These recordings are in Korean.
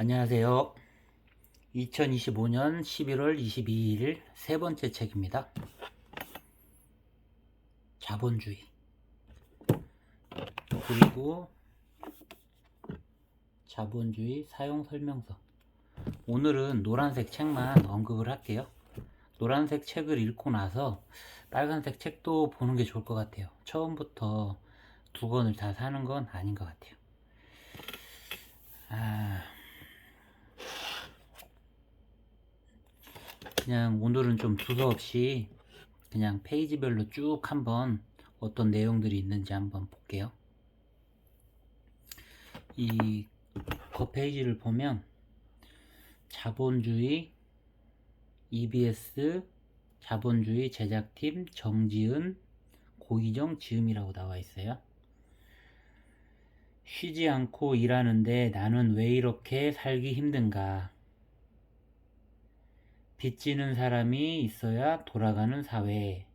안녕하세요. 2025년 11월 22일 세 번째 책입니다. 자본주의. 그리고 자본주의 사용 설명서. 오늘은 노란색 책만 언급을 할게요. 노란색 책을 읽고 나서 빨간색 책도 보는 게 좋을 것 같아요. 처음부터 두 권을 다 사는 건 아닌 것 같아요. 그냥 오늘은 좀 두서없이 그냥 페이지별로 쭉 한번 어떤 내용들이 있는지 한번 볼게요. 이 겉페이지를 보면 자본주의 EBS 자본주의 제작팀 정지은 고희정 지음이라고 나와 있어요. 쉬지 않고 일하는데 나는 왜 이렇게 살기 힘든가? 빚지는 사람이 있어야 돌아가는 사회.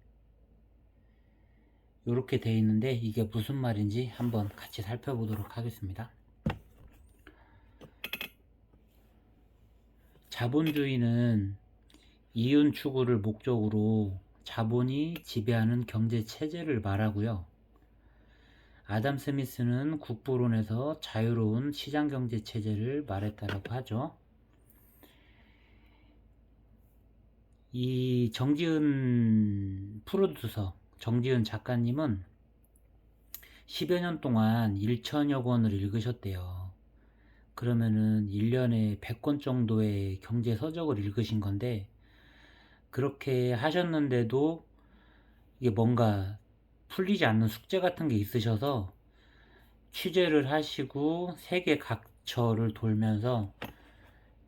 이렇게 돼 있는데 이게 무슨 말인지 한번 같이 살펴보도록 하겠습니다. 자본주의는 이윤 추구를 목적으로 자본이 지배하는 경제 체제를 말하고요. 아담 스미스는 국부론에서 자유로운 시장 경제 체제를 말했다라고 하죠. 이 정지은 프로듀서, 정지은 작가님은 10여 년 동안 1천여 권을 읽으셨대요. 그러면은 1년에 100권 정도의 경제 서적을 읽으신 건데, 그렇게 하셨는데도 이게 뭔가 풀리지 않는 숙제 같은 게 있으셔서 취재를 하시고 세계 각처를 돌면서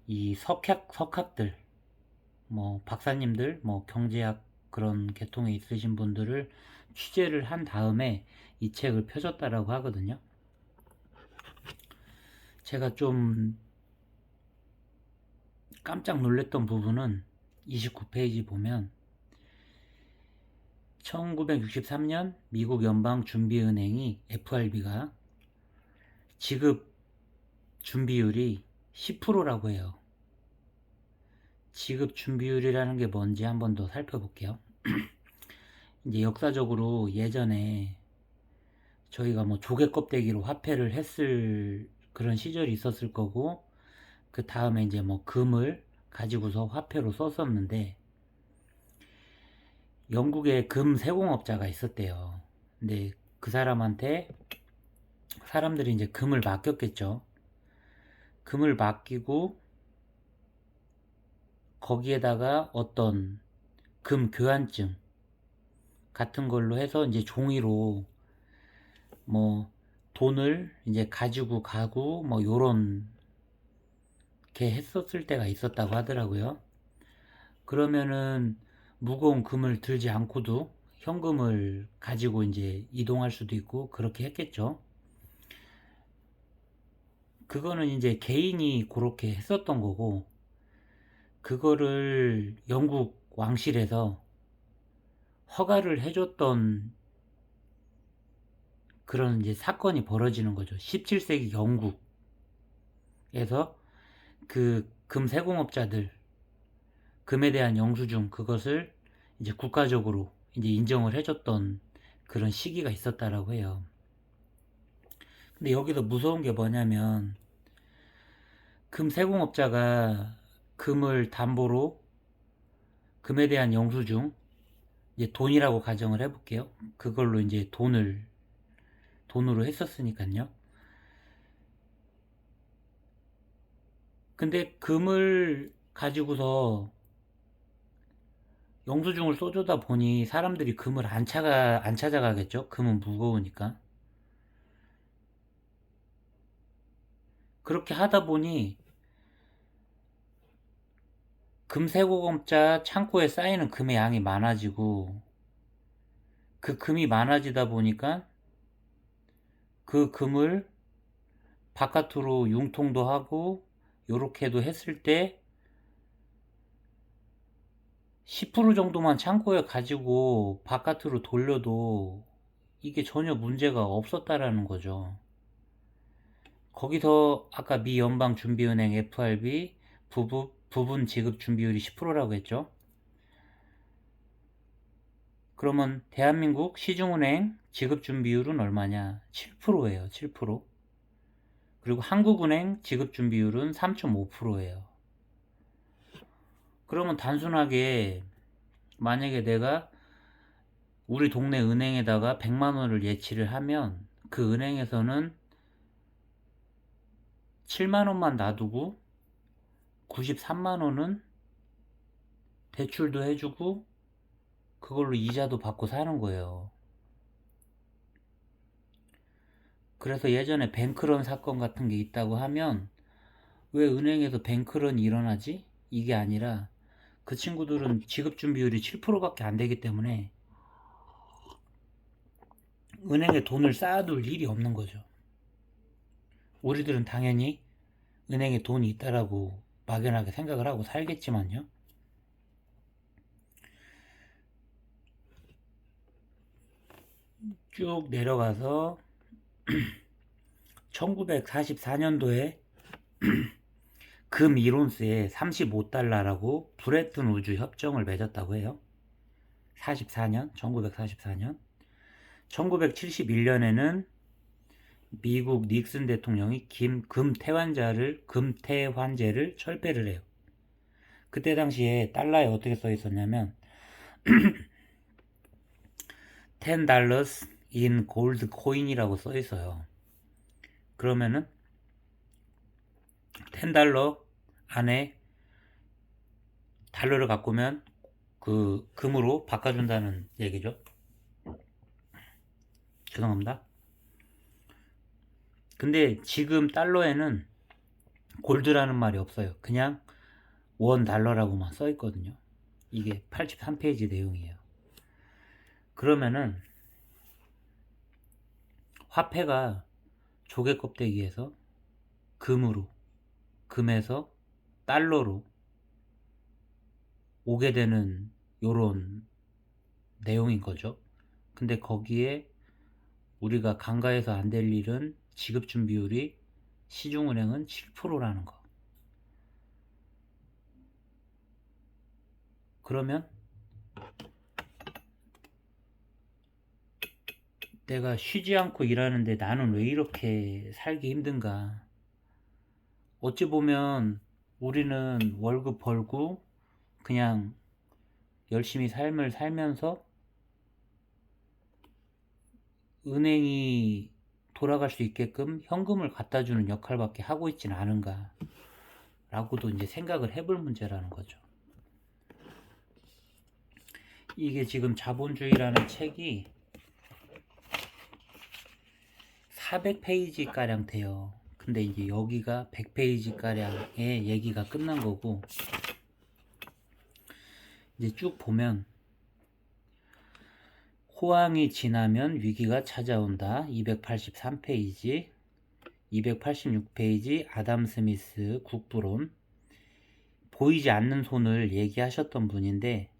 이 석학들, 뭐 박사님들, 뭐 경제학 그런 계통에 있으신 분들을 취재를 한 다음에 이 책을 펴줬다라고 하거든요. 제가 좀 깜짝 놀랐던 부분은 29페이지 보면 1963년 미국 연방준비은행이 FRB가 지급 준비율이 10%라고 해요. 지급 준비율이라는 게 뭔지 한번 더 살펴볼게요. 이제 역사적으로 예전에 저희가 뭐 조개 껍데기로 화폐를 했을 그런 시절이 있었을 거고, 그 다음에 이제 뭐 금을 가지고서 화폐로 썼었는데, 영국에 금 세공업자가 있었대요. 근데 그 사람한테 사람들이 이제 금을 맡겼겠죠. 금을 맡기고 거기에다가 어떤 금 교환증 같은 걸로 해서 이제 종이로 뭐 돈을 이제 가지고 가고 뭐 요런 게 했었을 때가 있었다고 하더라고요. 그러면은 무거운 금을 들지 않고도 현금을 가지고 이제 이동할 수도 있고 그렇게 했겠죠. 그거는 이제 개인이 그렇게 했었던 거고, 그거를 영국 왕실에서 허가를 해줬던 그런 이제 사건이 벌어지는 거죠. 17세기 영국에서 그 금 세공업자들 금에 대한 영수증 그것을 이제 국가적으로 이제 인정을 해줬던 그런 시기가 있었다라고 해요. 근데 여기서 무서운 게 뭐냐면 금 세공업자가 금을 담보로 금에 대한 영수증 이제 돈이라고 가정을 해볼게요. 그걸로 이제 돈으로 했었으니까요. 근데 금을 가지고서 영수증을 쏘주다 보니 사람들이 금을 안 찾아가겠죠. 금은 무거우니까. 그렇게 하다 보니 금세공업자 창고에 쌓이는 금의 양이 많아지고, 그 금이 많아지다 보니까 그 금을 바깥으로 융통도 하고 요렇게도 했을 때 10% 정도만 창고에 가지고 바깥으로 돌려도 이게 전혀 문제가 없었다라는 거죠. 거기서 아까 미 연방준비은행 FRB 부분 지급 준비율이 10%라고 했죠. 그러면 대한민국 시중은행 지급 준비율은 얼마냐? 7%예요. 7%. 그리고 한국은행 지급 준비율은 3.5%예요. 그러면 단순하게 만약에 내가 우리 동네 은행에다가 100만 원을 예치를 하면 그 은행에서는 7만 원만 놔두고 93만 원은 대출도 해주고 그걸로 이자도 받고 사는 거예요. 그래서 예전에 뱅크런 사건 같은 게 있다고 하면 왜 은행에서 뱅크런이 일어나지? 이게 아니라 그 친구들은 지급준비율이 7%밖에 안 되기 때문에 은행에 돈을 쌓아둘 일이 없는 거죠. 우리들은 당연히 은행에 돈이 있다라고 막연하게 생각을 하고 살겠지만요. 쭉 내려가서 1944년도에 금 1온스에 35달러라고 브레튼 우주 협정을 맺었다고 해요. 1944년. 1971년에는 미국 닉슨 대통령이 금태환제를 철폐를 해요. 그때 당시에 달러에 어떻게 써 있었냐면 $10 in gold coin이라고 써 있어요. 그러면은 $10 안에 달러를 갖고 오면 그 금으로 바꿔준다는 얘기죠. 죄송합니다. 근데 지금 달러에는 골드라는 말이 없어요. 그냥 $1라고만 써 있거든요. 이게 83페이지 내용이에요. 그러면은 화폐가 조개 껍데기에서 금에서 달러로 오게 되는 요런 내용인 거죠. 근데 거기에 우리가 간과해서 안 될 일은 지급준비율이 시중은행은 7%라는 거. 그러면 내가 쉬지 않고 일하는데 나는 왜 이렇게 살기 힘든가? 어찌 보면 우리는 월급 벌고 그냥 열심히 삶을 살면서 은행이 돌아갈 수 있게끔 현금을 갖다 주는 역할밖에 하고 있지는 않은가 라고도 이제 생각을 해볼 문제라는 거죠. 이게 지금 자본주의라는 책이 400페이지 가량 돼요. 근데 이제 여기가 100페이지 가량의 얘기가 끝난 거고, 이제 쭉 보면 호황이 지나면 위기가 찾아온다. 283페이지, 286페이지 아담 스미스 국부론. 보이지 않는 손을 얘기하셨던 분인데,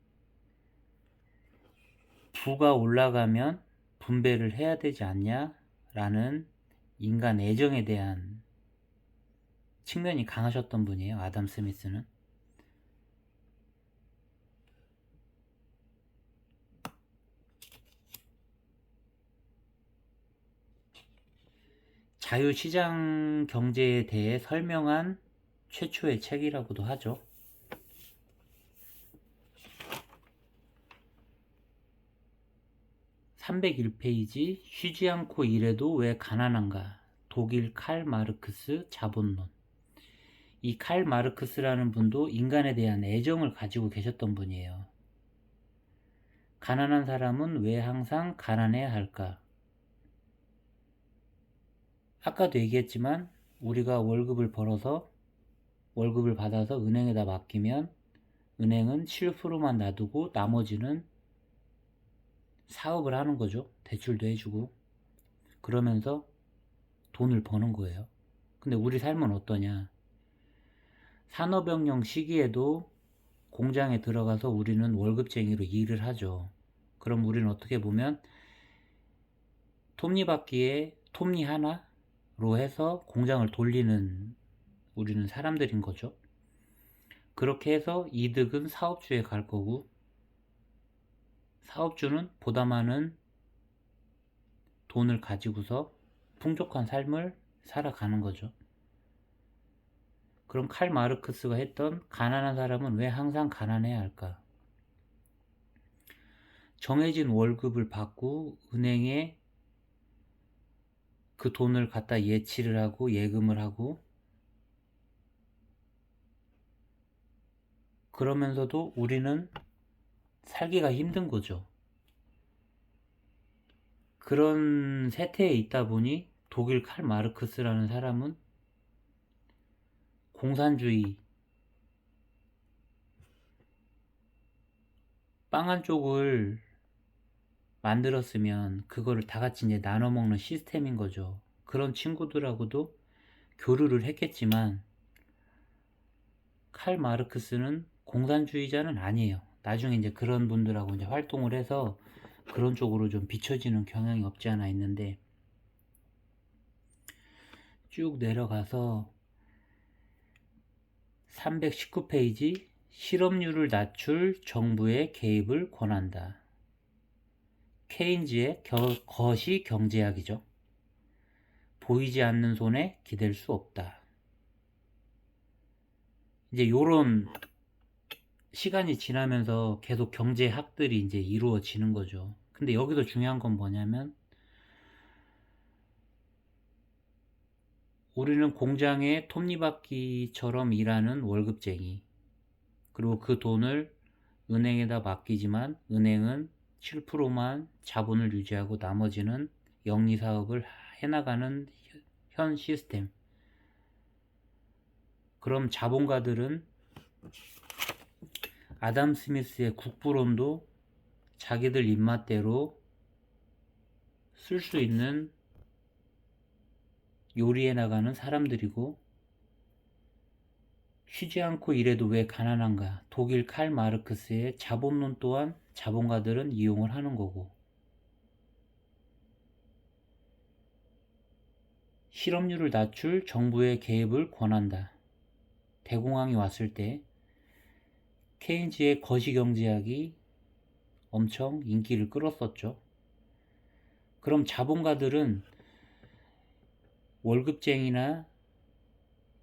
부가 올라가면 분배를 해야 되지 않냐? 라는 인간 애정에 대한 측면이 강하셨던 분이에요. 아담 스미스는. 자유시장 경제에 대해 설명한 최초의 책이라고도 하죠. 301페이지 쉬지 않고 일해도 왜 가난한가? 독일 칼 마르크스 자본론. 이 칼 마르크스라는 분도 인간에 대한 애정을 가지고 계셨던 분이에요. 가난한 사람은 왜 항상 가난해야 할까? 아까도 얘기했지만 우리가 월급을 받아서 은행에다 맡기면 은행은 7%만 놔두고 나머지는 사업을 하는 거죠. 대출도 해주고 그러면서 돈을 버는 거예요. 근데 우리 삶은 어떠냐? 산업혁명 시기에도 공장에 들어가서 우리는 월급쟁이로 일을 하죠. 그럼 우리는 어떻게 보면 톱니바퀴에 톱니 하나, 해서 공장을 돌리는 우리는 사람들인 거죠. 그렇게 해서 이득은 사업주에 갈 거고, 사업주는 보다 많은 돈을 가지고서 풍족한 삶을 살아가는 거죠. 그럼 칼 마르크스가 했던 가난한 사람은 왜 항상 가난해야 할까? 정해진 월급을 받고 은행에 그 돈을 갖다 예치를 하고 예금을 하고, 그러면서도 우리는 살기가 힘든 거죠. 그런 세태에 있다 보니 독일 칼 마르크스라는 사람은 공산주의, 빵 한 쪽을 만들었으면 그거를 다 같이 이제 나눠 먹는 시스템인 거죠. 그런 친구들하고도 교류를 했겠지만 칼 마르크스는 공산주의자는 아니에요. 나중에 이제 그런 분들하고 이제 활동을 해서 그런 쪽으로 좀 비춰지는 경향이 없지 않아 있는데, 쭉 내려가서 319페이지, 실업률을 낮출 정부의 개입을 권한다. 케인즈의 거시 경제학이죠. 보이지 않는 손에 기댈 수 없다. 이제 요런 시간이 지나면서 계속 경제학들이 이제 이루어지는 거죠. 근데 여기서 중요한 건 뭐냐면, 우리는 공장의 톱니바퀴처럼 일하는 월급쟁이, 그리고 그 돈을 은행에다 맡기지만 은행은 7%만 자본을 유지하고 나머지는 영리사업을 해나가는 현 시스템. 그럼 자본가들은 아담 스미스의 국부론도 자기들 입맛대로 쓸 수 있는 요리해 나가는 사람들이고, 쉬지 않고 일해도 왜 가난한가? 독일 칼 마르크스의 자본론 또한 자본가들은 이용을 하는 거고, 실업률을 낮출 정부의 개입을 권한다. 대공황이 왔을 때 케인즈의 거시경제학이 엄청 인기를 끌었었죠. 그럼 자본가들은 월급쟁이나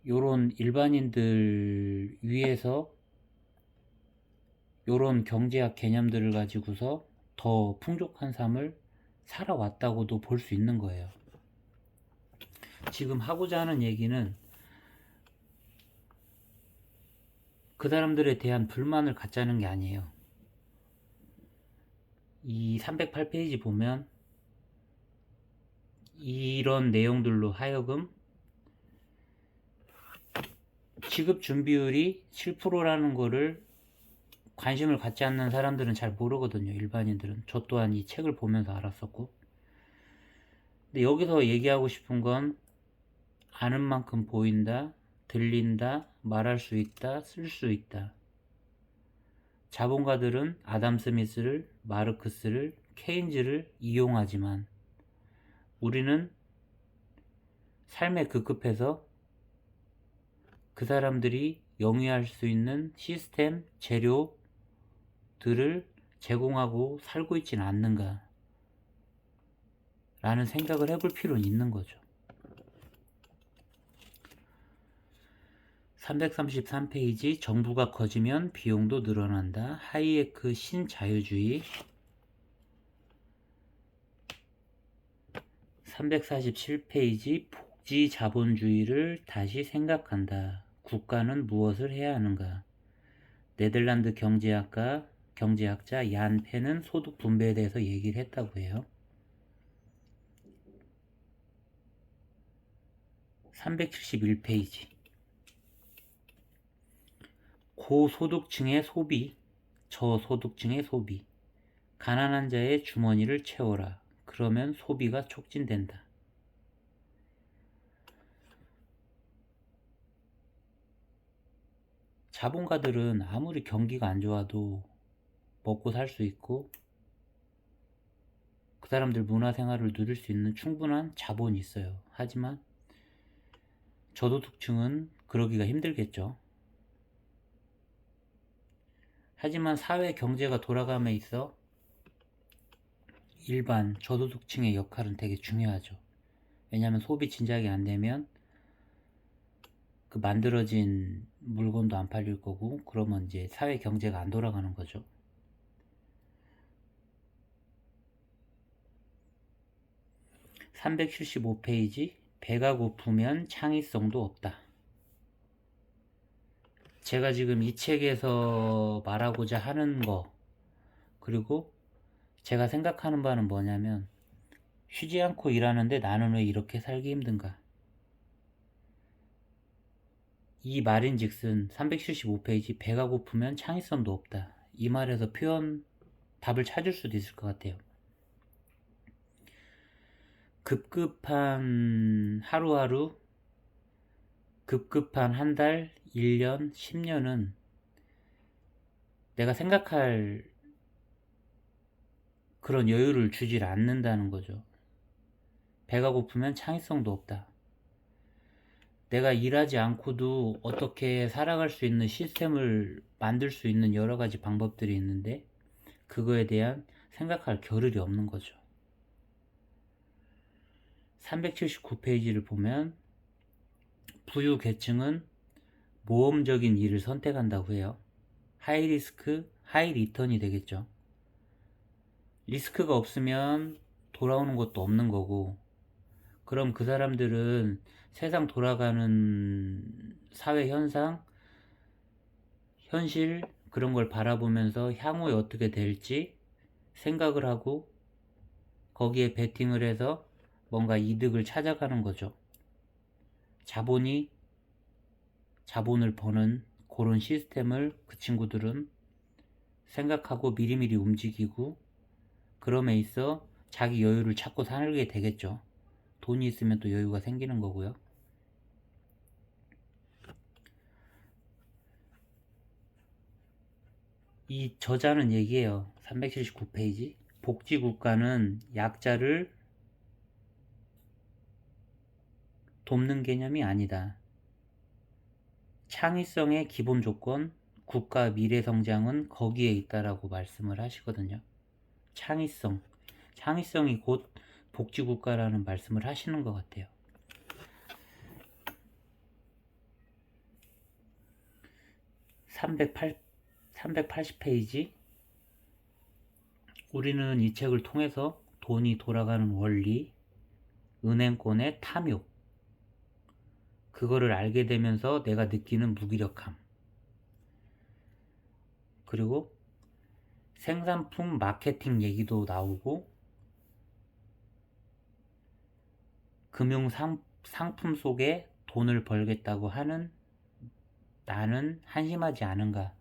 요런 일반인들 위해서 요런 경제학 개념들을 가지고서 더 풍족한 삶을 살아왔다고도 볼 수 있는 거예요. 지금 하고자 하는 얘기는 그 사람들에 대한 불만을 갖자는 게 아니에요. 이 308페이지 보면 이런 내용들로 하여금 지급 준비율이 7%라는 거를 관심을 갖지 않는 사람들은 잘 모르거든요. 일반인들은. 저 또한 이 책을 보면서 알았었고. 근데 여기서 얘기하고 싶은 건 아는 만큼 보인다, 들린다, 말할 수 있다, 쓸 수 있다. 자본가들은 아담 스미스를, 마르크스를, 케인즈를 이용하지만 우리는 삶의 그 급에서 그 사람들이 영위할 수 있는 시스템, 재료들을 제공하고 살고 있지는 않는가 라는 생각을 해볼 필요는 있는 거죠. 333페이지, 정부가 커지면 비용도 늘어난다. 하이에크 신자유주의. 347페이지, 복지 자본주의를 다시 생각한다. 국가는 무엇을 해야 하는가? 네덜란드 경제학자 얀 펜은 소득 분배에 대해서 얘기를 했다고 해요. 371페이지, 고소득층의 소비, 저소득층의 소비. 가난한 자의 주머니를 채워라. 그러면 소비가 촉진된다. 자본가들은 아무리 경기가 안 좋아도 먹고 살 수 있고 그 사람들 문화생활을 누릴 수 있는 충분한 자본이 있어요. 하지만 저소득층은 그러기가 힘들겠죠. 하지만 사회 경제가 돌아감에 있어 일반 저소득층의 역할은 되게 중요하죠. 왜냐하면 소비 진작이 안 되면 그 만들어진 물건도 안 팔릴 거고, 그러면 이제 사회 경제가 안 돌아가는 거죠. 375페이지, 배가 고프면 창의성도 없다. 제가 지금 이 책에서 말하고자 하는 거, 그리고 제가 생각하는 바는 뭐냐면, 쉬지 않고 일하는데 나는 왜 이렇게 살기 힘든가? 이 말인즉슨 375페이지, 배가 고프면 창의성도 없다. 이 말에서 답을 찾을 수도 있을 것 같아요. 급급한 하루하루, 급급한 한 달, 1년, 10년은 내가 생각할 그런 여유를 주질 않는다는 거죠. 배가 고프면 창의성도 없다. 내가 일하지 않고도 어떻게 살아갈 수 있는 시스템을 만들 수 있는 여러 가지 방법들이 있는데, 그거에 대한 생각할 겨를이 없는 거죠. 379페이지를 보면 부유 계층은 모험적인 일을 선택한다고 해요. 하이 리스크, 하이 리턴이 되겠죠. 리스크가 없으면 돌아오는 것도 없는 거고, 그럼 그 사람들은 세상 돌아가는 사회 현상, 현실, 그런 걸 바라보면서 향후에 어떻게 될지 생각을 하고 거기에 베팅을 해서 뭔가 이득을 찾아가는 거죠. 자본을 버는 그런 시스템을 그 친구들은 생각하고 미리미리 움직이고, 그럼에 있어 자기 여유를 찾고 살게 되겠죠. 돈이 있으면 또 여유가 생기는 거고요. 이 저자는 얘기해요. 379페이지. 복지국가는 약자를 돕는 개념이 아니다. 창의성의 기본 조건, 국가 미래 성장은 거기에 있다라고 말씀을 하시거든요. 창의성이 곧 복지국가라는 말씀을 하시는 것 같아요. 380페이지. 우리는 이 책을 통해서 돈이 돌아가는 원리, 은행권의 탐욕, 그거를 알게 되면서 내가 느끼는 무기력함, 그리고 생산품 마케팅 얘기도 나오고, 금융 상품 속에 돈을 벌겠다고 하는 나는 한심하지 않은가,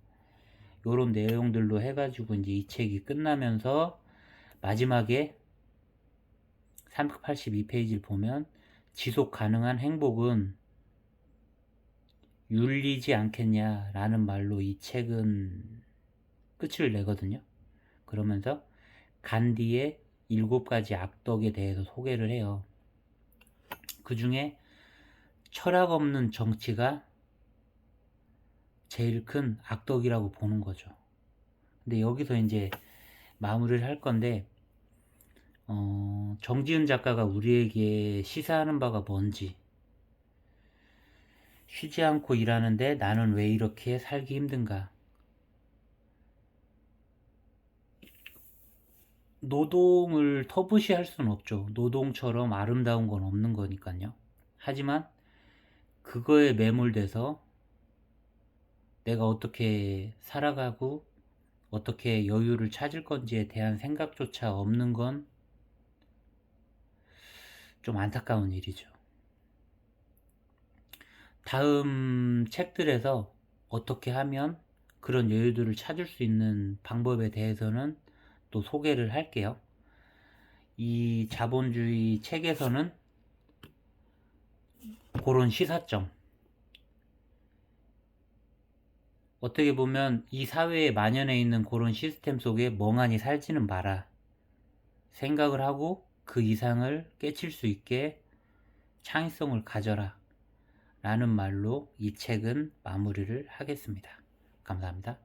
요런 내용들로 해가지고 이제 이 책이 끝나면서 마지막에 382페이지를 보면 지속 가능한 행복은 윤리지 않겠냐라는 말로 이 책은 끝을 내거든요. 그러면서 간디의 7가지 악덕에 대해서 소개를 해요. 그 중에 철학 없는 정치가 제일 큰 악덕이라고 보는 거죠. 근데 여기서 이제 마무리를 할 건데, 정지은 작가가 우리에게 시사하는 바가 뭔지, 쉬지 않고 일하는데 나는 왜 이렇게 살기 힘든가. 노동을 터부시할 수는 없죠. 노동처럼 아름다운 건 없는 거니까요. 하지만 그거에 매몰돼서 내가 어떻게 살아가고 어떻게 여유를 찾을 건지에 대한 생각조차 없는 건 좀 안타까운 일이죠. 다음 책들에서 어떻게 하면 그런 여유들을 찾을 수 있는 방법에 대해서는 또 소개를 할게요. 이 자본주의 책에서는 그런 시사점, 어떻게 보면 이 사회에 만연해 있는 그런 시스템 속에 멍하니 살지는 마라, 생각을 하고 그 이상을 깨칠 수 있게 창의성을 가져라 라는 말로 이 책은 마무리를 하겠습니다. 감사합니다.